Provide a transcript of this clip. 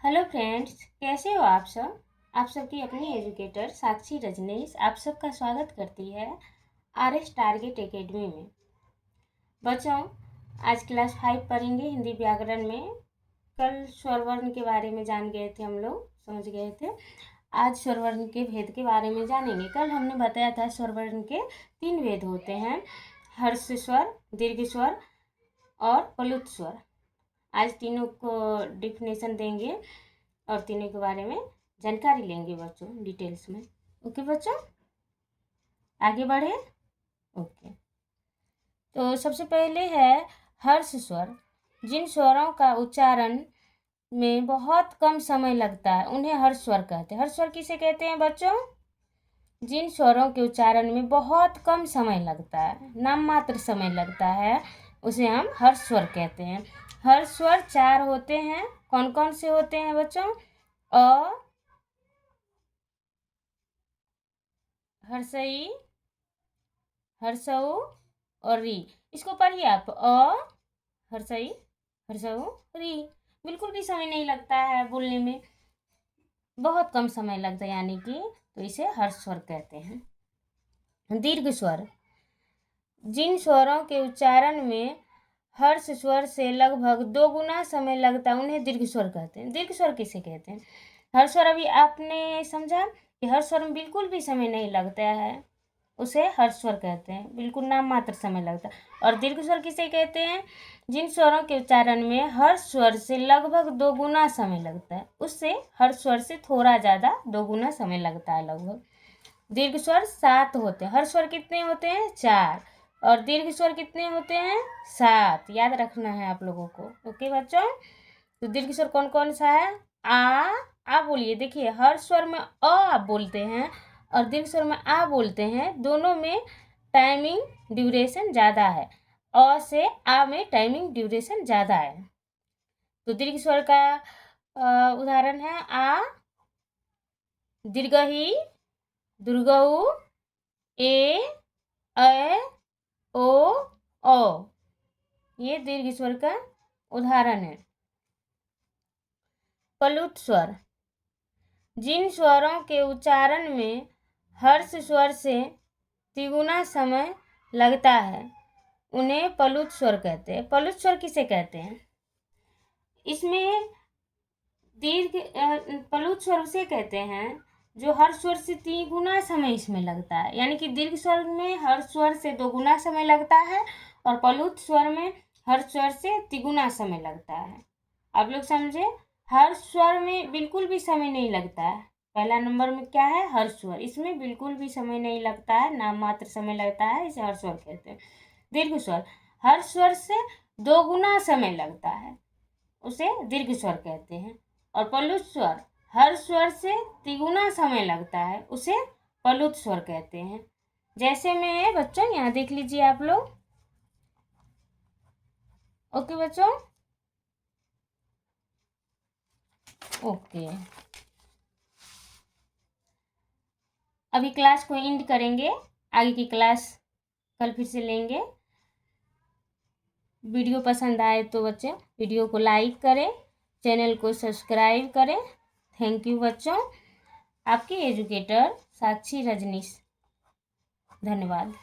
Hello friends, कैसे हो आप सब। आप सबकी अपनी एजुकेटर साक्षी रजनीश आप सबका स्वागत करती है आरएस टारगेट एकेडमी में। बच्चों, आज क्लास 5 पढ़ेंगे हिंदी व्याकरण में। कल स्वर वर्ण के बारे में जान गए थे, हम लोग समझ गए थे। आज स्वर वर्ण के भेद के बारे में जानेंगे। कल हमने बताया था स्वर वर्ण के 3 भेद होते हैं, हर्ष स्वर, दीर्घ स्वर और प्लुत स्वर। आज तीनों को डिफिनेशन देंगे और तीनों के बारे में जानकारी लेंगे बच्चों डिटेल्स में। ओके बच्चों, आगे बढ़े। ओके, तो सबसे पहले है हर्ष स्वर। जिन स्वरों का उच्चारण में बहुत कम समय लगता है उन्हें हर्ष स्वर कहते हैं। हर्ष स्वर किसे कहते हैं बच्चों? जिन स्वरों के उच्चारण में बहुत कम समय लगता है, नाम मात्र समय लगता है, उसे हम हर्ष स्वर कहते हैं। हर्ष स्वर 4 होते हैं। कौन कौन से होते हैं बच्चों? अ, हर्षई, हर्षऊ और री। इसको पढ़िए आप, हर्षई, हर्षऊ, री। बिल्कुल भी समय नहीं लगता है बोलने में, बहुत कम समय लगता है, यानी कि तो इसे हर्ष स्वर कहते हैं। दीर्घ स्वर। जिन स्वरों के उच्चारण में हर्ष स्वर से लगभग 2 गुना समय लगता है उन्हें दीर्घ स्वर कहते हैं। दीर्घ स्वर किसे कहते हैं? हर्ष स्वर अभी आपने समझा कि हर्ष स्वर में बिल्कुल भी समय नहीं लगता है, उसे हर्ष स्वर कहते हैं, बिल्कुल नाम मात्र समय लगता है। और दीर्घ स्वर किसे कहते हैं? जिन स्वरों के उच्चारण में हर्ष स्वर से लगभग 2 गुना समय लगता है, उससे हर्ष स्वर से थोड़ा ज़्यादा 2 गुना समय लगता है लगभग। दीर्घ स्वर 7 होते हैं। हर्ष स्वर कितने होते हैं? 4। और दीर्घ स्वर कितने होते हैं? 7। याद रखना है आप लोगों को। ओके बच्चों, तो दीर्घ स्वर कौन कौन सा है? आ बोलिए। देखिए, हर्ष स्वर में आप बोलते हैं और दीर्घ स्वर में आ बोलते हैं, दोनों में टाइमिंग ड्यूरेशन ज़्यादा है। अ से आ में टाइमिंग ड्यूरेशन ज़्यादा है। तो दीर्घ स्वर का उदाहरण है आ, दीर्घही, दुर्गऊ, ए, ओ। ये दीर्घ स्वर का उदाहरण है। प्लुत स्वर। जिन स्वरों के उच्चारण में हर्ष स्वर से तिगुना समय लगता है उन्हें प्लुत स्वर कहते हैं। प्लुत स्वर किसे कहते हैं? इसमें प्लुत स्वर उसे कहते हैं जो हर्ष स्वर से 3 गुना समय इसमें लगता है, यानी कि दीर्घ स्वर में हर्ष स्वर से 2 गुना समय लगता है और प्लुत स्वर में हर्ष स्वर से तिगुना समय लगता है। आप लोग समझे? हर्ष स्वर में बिल्कुल भी समय नहीं लगता है। पहला नंबर में क्या है? हर्ष स्वर, इसमें बिल्कुल भी समय नहीं लगता है, नाम मात्र समय लगता है, इसे हर्ष स्वर कहते हैं। दीर्घ स्वर, हर्ष स्वर से 2 गुना समय लगता है, उसे दीर्घ स्वर कहते हैं। और प्लुत स्वर, हर स्वर से तिगुना समय लगता है, उसे प्लुत स्वर कहते हैं। जैसे में बच्चों यहाँ देख लीजिए आप लोग। ओके बच्चों, ओके, अभी क्लास को एंड करेंगे, आगे की क्लास कल फिर से लेंगे। वीडियो पसंद आए तो बच्चे वीडियो को लाइक करें, चैनल को सब्सक्राइब करें। थैंक यू बच्चों। आपकी एजुकेटर साक्षी रजनीश। धन्यवाद।